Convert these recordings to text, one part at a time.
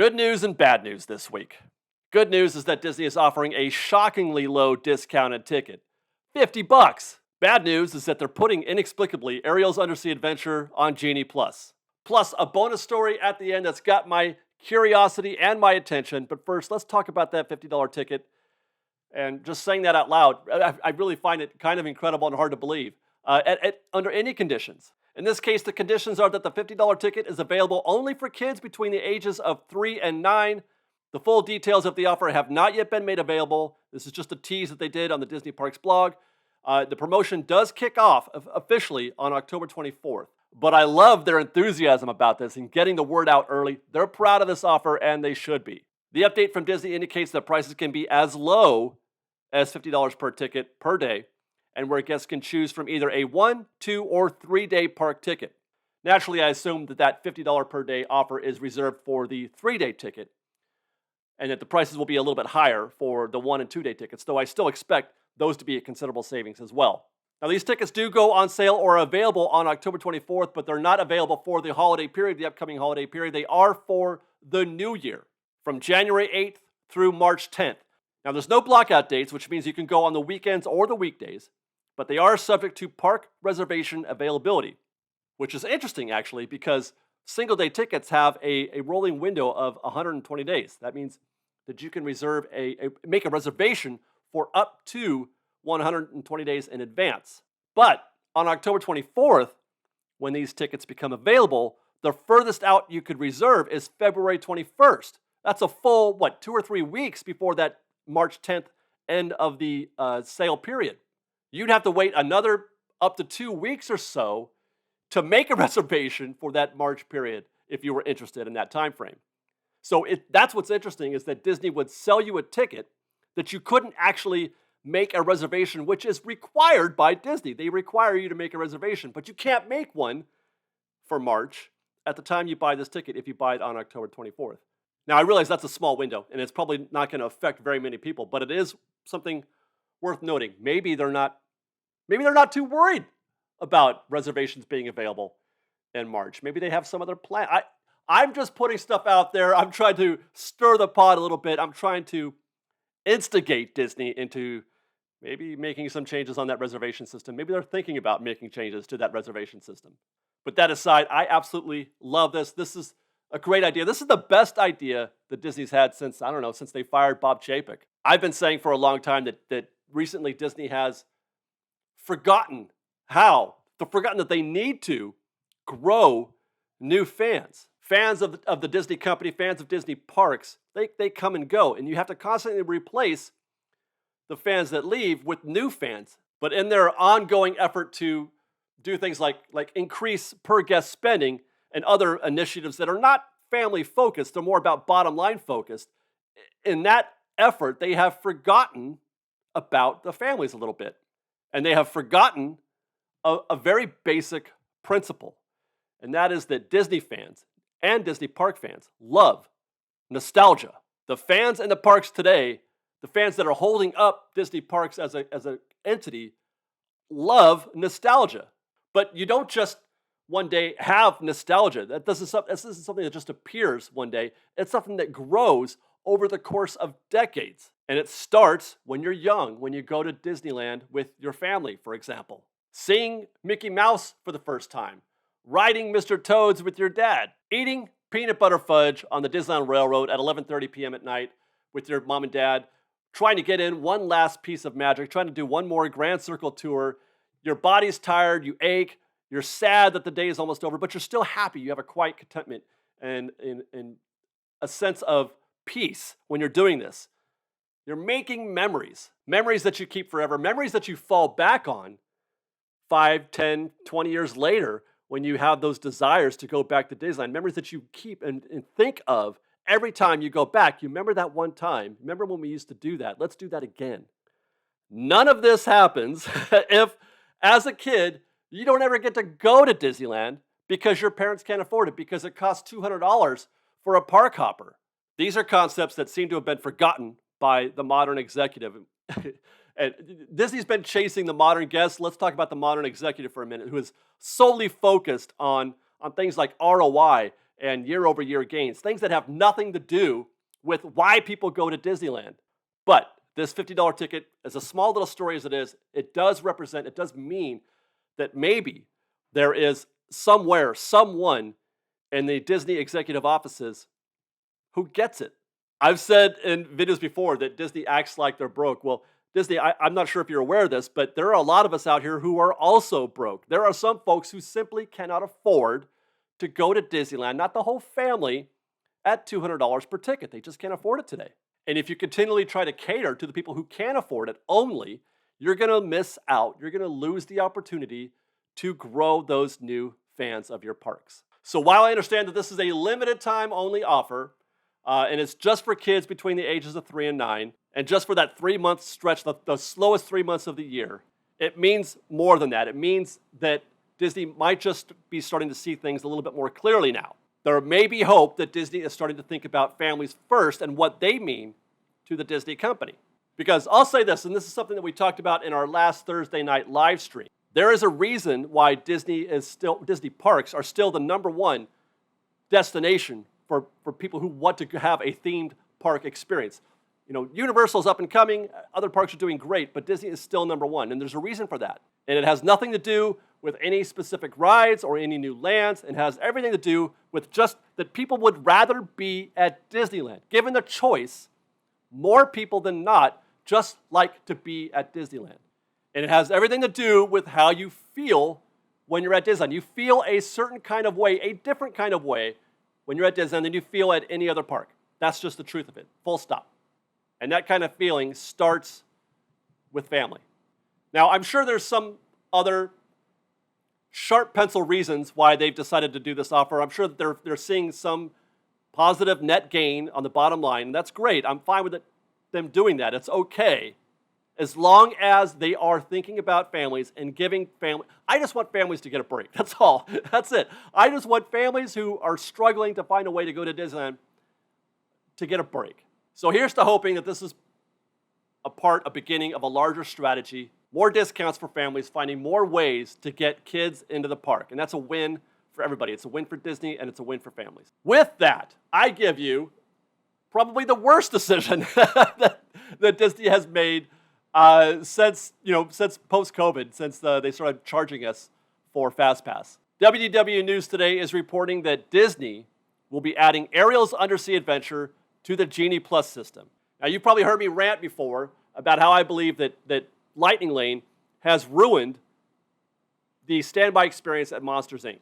Good news and bad news this week. Good news is that Disney is offering a shockingly low discounted ticket, $50. Bad news is that they're putting inexplicably Ariels Undersea Adventure on Genie Plus. Plus a bonus story at the end that's got my curiosity and my attention. But first, let's talk about that $50 ticket. And just saying that out loud, I really find it kind of incredible and hard to believe. Under any conditions. In this case, the conditions are that the $50 ticket is available only for kids between the ages of 3 and 9. The full details of the offer have not yet been made available. This is just a tease that they did on the Disney Parks blog. The promotion does kick off officially on October 24th. But I love their enthusiasm about this and getting the word out early. They're proud of this offer, and they should be. The update from Disney indicates that prices can be as low as $50 per ticket per day, and where guests can choose from either a 1, 2, or 3-day park ticket. Naturally, I assume that $50 per day offer is reserved for the 3-day ticket, and that the prices will be a little bit higher for the 1 and 2-day tickets, though I still expect those to be a considerable savings as well. Now, these tickets do go on sale or are available on October 24th, but they're not available for the holiday period, the upcoming holiday period. They are for the new year, from January 8th through March 10th. Now, there's no blockout dates, which means you can go on the weekends or the weekdays, but they are subject to park reservation availability, which is interesting, actually, because single-day tickets have a rolling window of 120 days. That means that you can make a reservation for up to 120 days in advance. But on October 24th, when these tickets become available, the furthest out you could reserve is February 21st. That's a full, 2 or 3 weeks before that March 10th end of the sale period. You'd have to wait another up to 2 weeks or so to make a reservation for that March period if you were interested in that time frame. So that's what's interesting, is that Disney would sell you a ticket that you couldn't actually make a reservation, which is required by Disney. They require you to make a reservation, but you can't make one for March at the time you buy this ticket if you buy it on October 24th. Now, I realize that's a small window, and it's probably not going to affect very many people, but it is something worth noting. Maybe they're not too worried about reservations being available in March. Maybe they have some other plan. I'm just putting stuff out there. I'm trying to stir the pot a little bit. I'm trying to instigate Disney into maybe making some changes on that reservation system. Maybe they're thinking about making changes to that reservation system. But that aside, I absolutely love this. This is a great idea. This is the best idea that Disney's had since they fired Bob Chapek. I've been saying for a long time that recently Disney has forgotten that they need to grow new fans. Fans of the Disney company, fans of Disney parks, they come and go, and you have to constantly replace the fans that leave with new fans. But in their ongoing effort to do things like increase per guest spending and other initiatives that are not family focused, they're more about bottom line focused, in that effort, they have forgotten about the families a little bit. And they have forgotten a very basic principle, and that is that Disney fans and Disney park fans love nostalgia. The fans in the parks today, the fans that are holding up Disney parks as an entity, love nostalgia. But you don't just one day have nostalgia. This isn't something that just appears one day. It's something that grows over the course of decades. And it starts when you're young, when you go to Disneyland with your family, for example. Seeing Mickey Mouse for the first time. Riding Mr. Toads with your dad. Eating peanut butter fudge on the Disneyland Railroad at 11:30 p.m. at night with your mom and dad. Trying to get in one last piece of magic. Trying to do one more Grand Circle tour. Your body's tired. You ache. You're sad that the day is almost over, but you're still happy. You have a quiet contentment and a sense of peace when you're doing this. You're making memories that you keep forever, memories that you fall back on 5, 10, 20 years later when you have those desires to go back to Disneyland, memories that you keep and think of every time you go back. You remember that one time. Remember when we used to do that? Let's do that again. None of this happens if, as a kid, you don't ever get to go to Disneyland because your parents can't afford it, because it costs $200 for a park hopper. These are concepts that seem to have been forgotten by the modern executive. And Disney's been chasing the modern guest. Let's talk about the modern executive for a minute, who is solely focused on things like ROI and year-over-year gains, things that have nothing to do with why people go to Disneyland. But this $50 ticket, as a small little story as it is, it does mean that maybe there is someone in the Disney executive offices who gets it. I've said in videos before that Disney acts like they're broke. Well, Disney, I'm not sure if you're aware of this, but there are a lot of us out here who are also broke. There are some folks who simply cannot afford to go to Disneyland, not the whole family, at $200 per ticket. They just can't afford it today. And if you continually try to cater to the people who can afford it only, you're going to miss out. You're going to lose the opportunity to grow those new fans of your parks. So while I understand that this is a limited time only offer, and it's just for kids between the ages of 3 and 9, and just for that 3-month stretch, the slowest 3 months of the year, it means more than that. It means that Disney might just be starting to see things a little bit more clearly now. There may be hope that Disney is starting to think about families first and what they mean to the Disney company. Because I'll say this, and this is something that we talked about in our last Thursday night live stream. There is a reason why Disney parks are still the #1 destination for people who want to have a themed park experience. You know, Universal's up and coming, other parks are doing great, but Disney is still #1, and there's a reason for that. And it has nothing to do with any specific rides or any new lands. It has everything to do with just that people would rather be at Disneyland. Given the choice, more people than not just like to be at Disneyland. And it has everything to do with how you feel when you're at Disneyland. You feel a certain kind of way, a different kind of way when you're at Disneyland than you feel at any other park. That's just the truth of it, full stop. And that kind of feeling starts with family. Now, I'm sure there's some other sharp pencil reasons why they've decided to do this offer. I'm sure that they're seeing some positive net gain on the bottom line. And that's great. I'm fine with them doing that. It's okay. As long as they are thinking about families and giving family. I just want families to get a break. That's all. That's it. I just want families who are struggling to find a way to go to Disneyland to get a break. So here's to hoping that this is a beginning of a larger strategy, more discounts for families, finding more ways to get kids into the park. And that's a win for everybody. It's a win for Disney, and it's a win for families. With that, I give you probably the worst decision that Disney has made since post-COVID, since they started charging us for FastPass. WDW News Today is reporting that Disney will be adding Ariels Undersea Adventure to the Genie Plus system. Now, you've probably heard me rant before about how I believe that Lightning Lane has ruined the standby experience at Monsters, Inc.,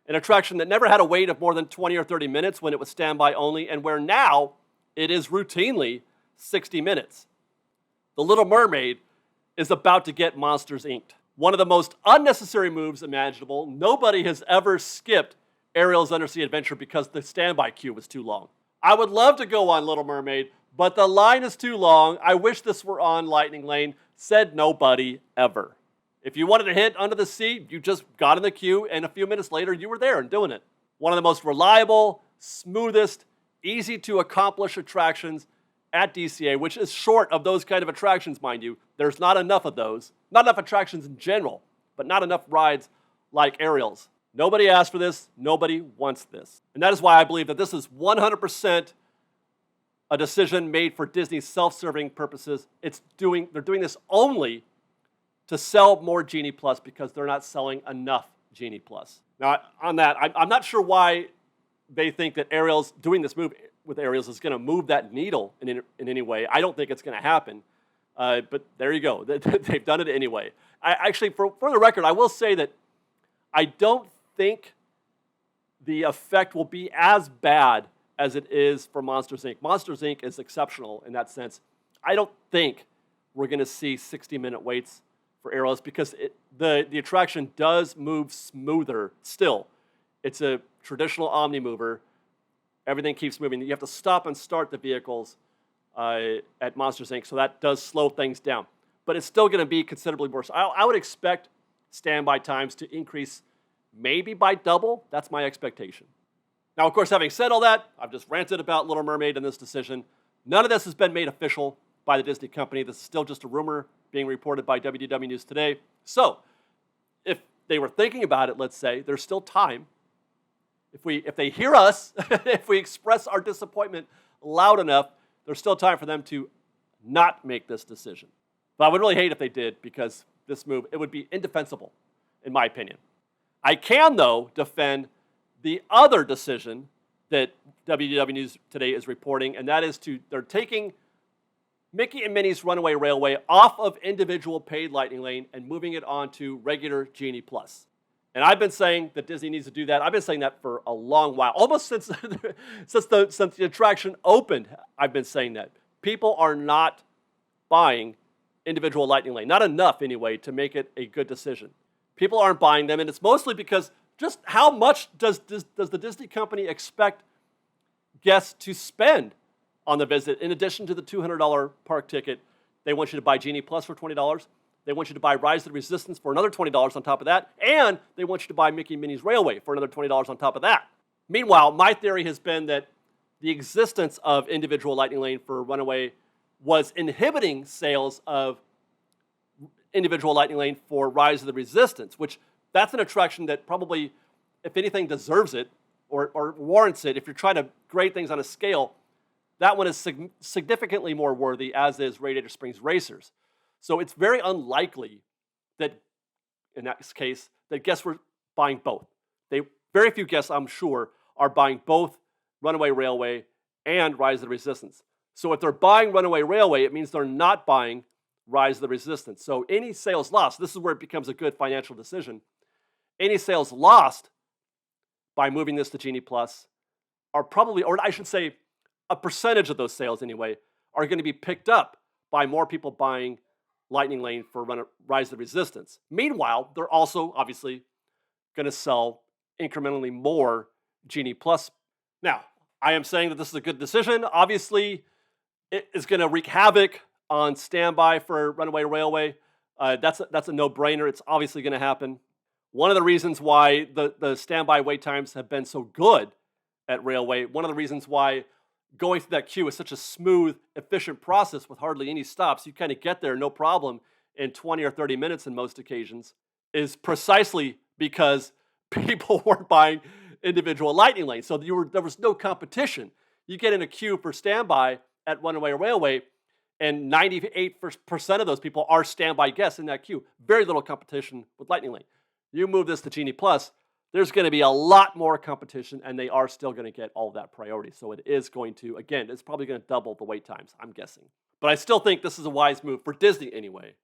an attraction that never had a wait of more than 20 or 30 minutes when it was standby only, and where now it is routinely 60 minutes. The Little Mermaid is about to get Monsters, Inc. One of the most unnecessary moves imaginable. Nobody has ever skipped Ariels Undersea Adventure because the standby queue was too long. I would love to go on Little Mermaid, but the line is too long. I wish this were on Lightning Lane. Said nobody ever. If you wanted to hit under the seat, you just got in the queue, and a few minutes later, you were there and doing it. One of the most reliable, smoothest, easy-to-accomplish attractions at DCA, which is short of those kind of attractions, mind you. There's not enough of those. Not enough attractions in general, but not enough rides like Ariels. Nobody asked for this. Nobody wants this. And that is why I believe that this is 100% a decision made for Disney's self-serving purposes. They're doing this only to sell more Genie Plus because they're not selling enough Genie Plus. Now, on that, I'm not sure why they think that Ariels, doing this move with Ariels, is going to move that needle in any way. I don't think it's going to happen. But there you go. They've done it anyway. Actually, for the record, I will say that I don't think the effect will be as bad as it is for Monsters, Inc. Monsters, Inc. is exceptional in that sense. I don't think we're going to see 60-minute waits for Ariels because the attraction does move smoother still. It's a traditional Omni-mover. Everything keeps moving. You have to stop and start the vehicles at Monsters, Inc., so that does slow things down. But it's still going to be considerably worse. I would expect standby times to increase maybe by double. That's my expectation. Now, of course, having said all that, I've just ranted about Little Mermaid and this decision. None of this has been made official by the Disney company. This is still just a rumor being reported by WDW News Today. So, if they were thinking about it, let's say, there's still time. If they hear us, if we express our disappointment loud enough, there's still time for them to not make this decision. But I would really hate if they did, because this move, it would be indefensible, in my opinion. I can, though, defend the other decision that WDW News Today is reporting, and that is they're taking Mickey and Minnie's Runaway Railway off of individual paid Lightning Lane and moving it onto regular Genie Plus. And I've been saying that Disney needs to do that. I've been saying that for a long while, almost since the attraction opened. I've been saying that people are not buying individual Lightning Lane, not enough anyway, to make it a good decision. People aren't buying them, and it's mostly because just how much does the Disney company expect guests to spend on the visit? In addition to the $200 park ticket, they want you to buy Genie Plus for $20. They want you to buy Rise of the Resistance for another $20 on top of that, and they want you to buy Mickey and Minnie's Railway for another $20 on top of that. Meanwhile, my theory has been that the existence of individual Lightning Lane for Runaway was inhibiting sales of individual Lightning Lane for Rise of the Resistance, which that's an attraction that probably, if anything, deserves it or warrants it. If you're trying to grade things on a scale, that one is significantly more worthy, as is Radiator Springs Racers. So it's very unlikely that, in that case, that guests were buying both. Very few guests, I'm sure, are buying both Runaway Railway and Rise of the Resistance. So if they're buying Runaway Railway, it means they're not buying Rise of the Resistance. So any sales lost, this is where it becomes a good financial decision. Any sales lost by moving this to Genie Plus are probably, or I should say, a percentage of those sales anyway, are going to be picked up by more people buying Lightning Lane for Rise of the Resistance. Meanwhile, they're also obviously going to sell incrementally more Genie Plus. Now, I am saying that this is a good decision. Obviously, it is going to wreak havoc on standby for Runaway Railway. That's a no-brainer. It's obviously going to happen. One of the reasons why the standby wait times have been so good at Railway, one of the reasons why going through that queue is such a smooth, efficient process with hardly any stops, you kind of get there no problem in 20 or 30 minutes in most occasions, is precisely because people weren't buying individual Lightning Lanes. So there was no competition. You get in a queue for standby at Runaway Railway, and 98% of those people are standby guests in that queue. Very little competition with Lightning Lane. You move this to Genie Plus, there's going to be a lot more competition, and they are still going to get all of that priority. So it is going to, again, it's probably going to double the wait times, I'm guessing. But I still think this is a wise move for Disney anyway,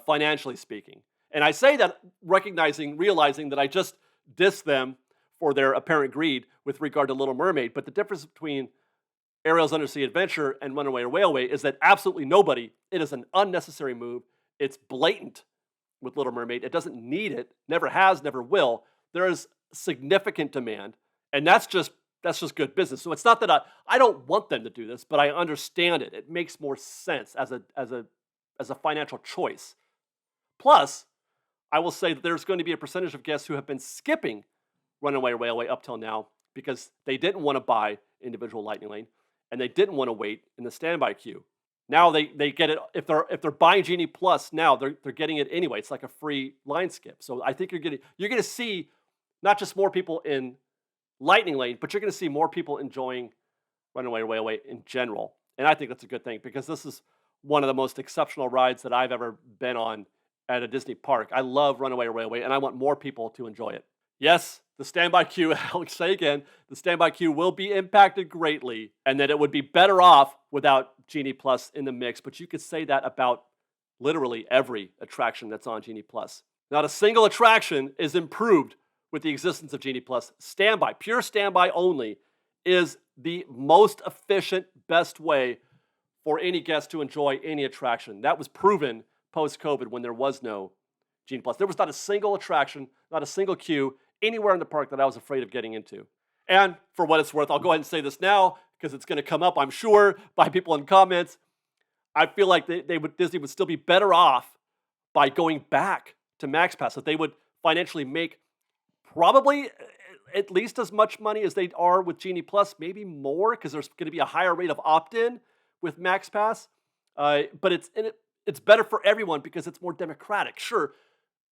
financially speaking. And I say that realizing that I just dissed them for their apparent greed with regard to Little Mermaid. But the difference between Ariels Undersea Adventure and Runaway Railway is that absolutely nobody, it is an unnecessary move. It's blatant with Little Mermaid. It doesn't need it, never has, never will. There is significant demand, and that's just good business. So it's not that I don't want them to do this, but I understand it. It makes more sense as a financial choice. Plus, I will say that there's going to be a percentage of guests who have been skipping Runaway Railway up till now because they didn't want to buy individual Lightning Lane and they didn't want to wait in the standby queue. Now they get it. If they're buying Genie Plus now, they're getting it anyway. It's like a free line skip. So I think you're going to see not just more people in Lightning Lane, but you're going to see more people enjoying Runaway Railway in general. And I think that's a good thing because this is one of the most exceptional rides that I've ever been on at a Disney park. I love Runaway Railway, and I want more people to enjoy it. Yes, the standby queue, I'll say again, the standby queue will be impacted greatly, and that it would be better off without Genie Plus in the mix, but you could say that about literally every attraction that's on Genie Plus. Not a single attraction is improved with the existence of Genie Plus. Standby, pure standby only, is the most efficient, best way for any guest to enjoy any attraction. That was proven post-COVID when there was no Genie Plus. There was not a single attraction, not a single queue anywhere in the park that I was afraid of getting into. And for what it's worth, I'll go ahead and say this now because it's going to come up, I'm sure, by people in comments. I feel like Disney would still be better off by going back to maxpass, that they would financially make probably at least as much money as they are with Genie Plus, maybe more, because there's going to be a higher rate of opt-in with maxpass. But it's better for everyone because it's more democratic. Sure,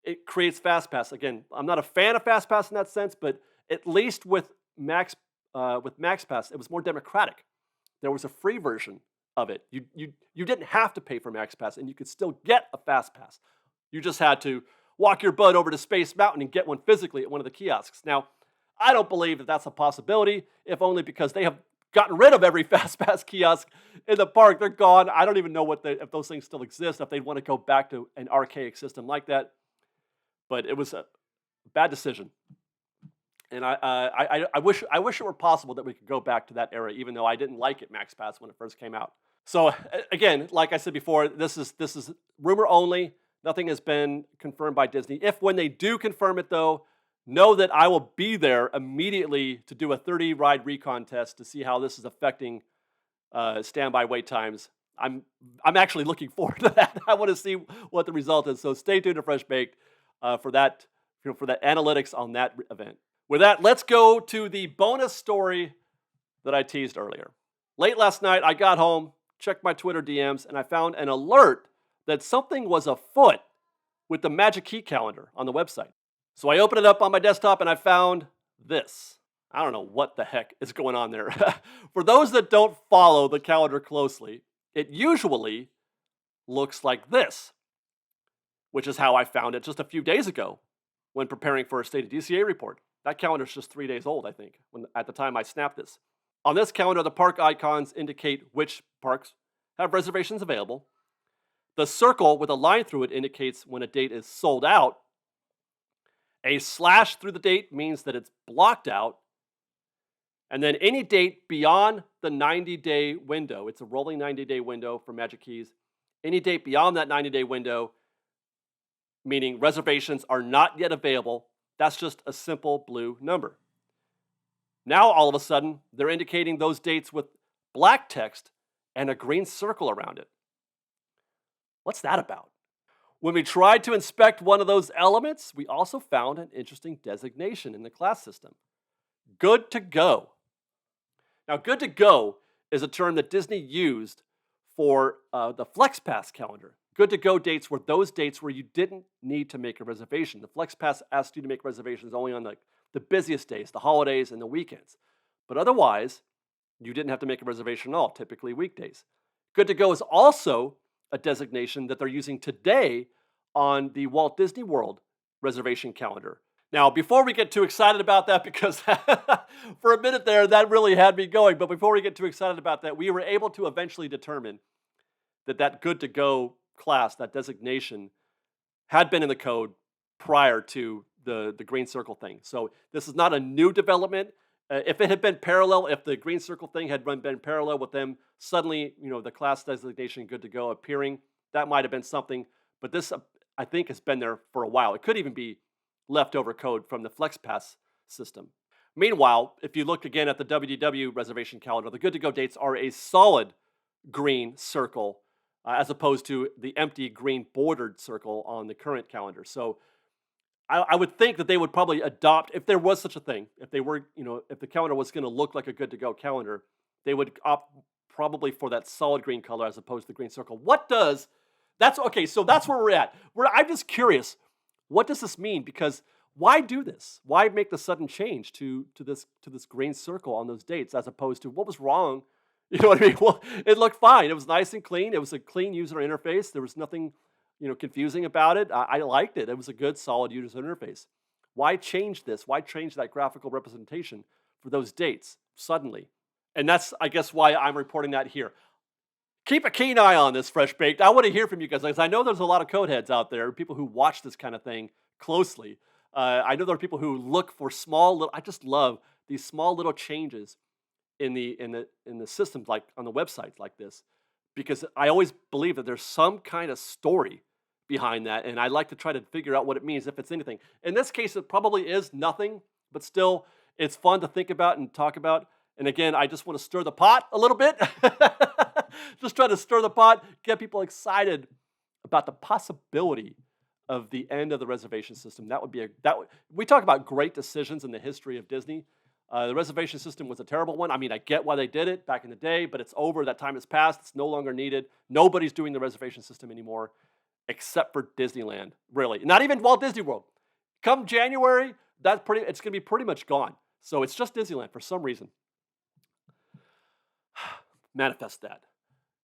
it creates FastPass. Again, I'm not a fan of FastPass in that sense, but at least with MaxPass, it was more democratic. There was a free version of it. You didn't have to pay for MaxPass, and you could still get a Fast Pass. You just had to walk your butt over to Space Mountain and get one physically at one of the kiosks. Now, I don't believe that that's a possibility, if only because they have gotten rid of every Fast Pass kiosk in the park. They're gone. I don't even know if those things still exist, if they'd want to go back to an archaic system like that. But it was a bad decision. And I wish it were possible that we could go back to that era, even though I didn't like it, MaxPass, when it first came out. So again, like I said before, this is rumor only. Nothing has been confirmed by Disney. If when they do confirm it, though, know that I will be there immediately to do a 30-ride recon test to see how this is affecting standby wait times. I'm actually looking forward to that. I want to see what the result is. So stay tuned to Fresh Baked for that analytics on that event. With that, let's go to the bonus story that I teased earlier. Late last night, I got home, checked my Twitter DMs, and I found an alert that something was afoot with the Magic Key calendar on the website. So I opened it up on my desktop and I found this. I don't know what the heck is going on there. For those that don't follow the calendar closely, it usually looks like this, which is how I found it just a few days ago when preparing for a State of DCA report. That calendar is just 3 days old, I think, at the time I snapped this. On this calendar, the park icons indicate which parks have reservations available. The circle with a line through it indicates when a date is sold out. A slash through the date means that it's blocked out. And then any date beyond the 90-day window, it's a rolling 90-day window for Magic Keys. Any date beyond that 90-day window, meaning reservations are not yet available, that's just a simple blue number. Now, all of a sudden, they're indicating those dates with black text and a green circle around it. What's that about? When we tried to inspect one of those elements, we also found an interesting designation in the class system. Good to go. Now, good to go is a term that Disney used for the FlexPass calendar. Good to go dates were those dates where you didn't need to make a reservation. The FlexPass asked you to make reservations only on the busiest days, the holidays and the weekends. But otherwise, you didn't have to make a reservation at all, typically weekdays. Good to go is also a designation that they're using today on the Walt Disney World reservation calendar. Now, before we get too excited about that, because for a minute there, that really had me going, but before we get too excited about that, we were able to eventually determine that good to go class, that designation, had been in the code prior to the green circle thing. So this is not a new development. If it had been parallel, if the green circle thing had been parallel with them, suddenly, the class designation good to go appearing, that might have been something. But this, I think, has been there for a while. It could even be leftover code from the FlexPass system. Meanwhile, if you look again at the WDW reservation calendar, the good to go dates are a solid green circle as opposed to the empty green bordered circle on the current calendar. So I would think that they would probably adopt, if there was such a thing, if they were, if the calendar was going to look like a good to go calendar, they would opt probably for that solid green color as opposed to the green circle. So that's where we're at. I'm just curious, what does this mean? Because why do this? Why make the sudden change to this green circle on those dates as opposed to what was wrong? You know what I mean? Well, it looked fine. It was nice and clean. It was a clean user interface. There was nothing confusing about it. I liked it. It was a good, solid user interface. Why change this? Why change that graphical representation for those dates suddenly? And that's, I guess, why I'm reporting that here. Keep a keen eye on this, Fresh Baked. I want to hear from you guys, because I know there's a lot of code heads out there, people who watch this kind of thing closely. I know there are people who look for I just love these small little changes in the systems, like on the websites like this, because I always believe that there's some kind of story behind that, and I like to try to figure out what it means, if it's anything. In this case, it probably is nothing, but still, it's fun to think about and talk about. And again, I just want to stir the pot a little bit. Just try to stir the pot, get people excited about the possibility of the end of the reservation system. We talk about great decisions in the history of Disney. The reservation system was a terrible one. I mean, I get why they did it back in the day, but it's over. That time has passed. It's no longer needed. Nobody's doing the reservation system anymore, except for Disneyland, really. Not even Walt Disney World. Come January, it's going to be pretty much gone. So it's just Disneyland for some reason. Manifest that.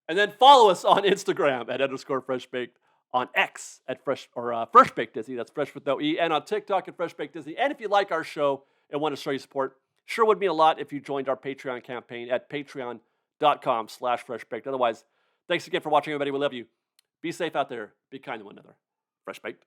And then follow us on Instagram at _freshbaked, on X at Fresh Baked Disney, that's fresh with no E, and on TikTok at Fresh Baked Disney. And if you like our show and want to show your support, sure would mean a lot if you joined our Patreon campaign at patreon.com/freshbaked. Otherwise, thanks again for watching, everybody. We love you. Be safe out there. Be kind to one another. Fresh Baked.